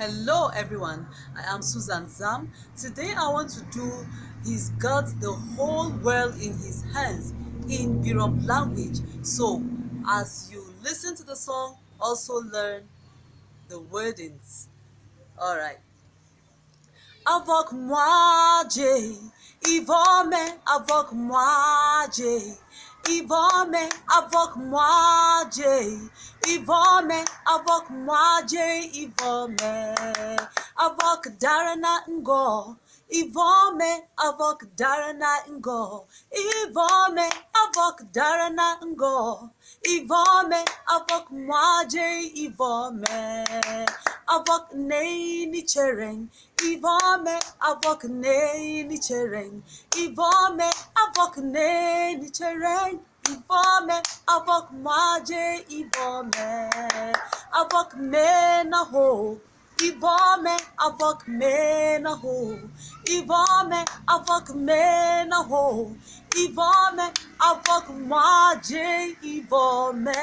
Hello everyone, I am Susan Zam. Today I want to do He's got the whole world in his hands in Berom language. So as you listen to the song, also learn the wordings. Alright. Avok mwaje, ivome avok mwaje, ivome avok mwaje, ivome avok mwaje, ivome avok darana ngo, ivome avok darana ngo, ivome avok darana ngo, ivome avok mwaje, ivome avok ni chereng, ivome avok ni chereng, ivome avok ni chereng, ivome avok maje, ivome avok na ho, ivome avok na ho, ivome avok na ho, ivome avok maje, ivome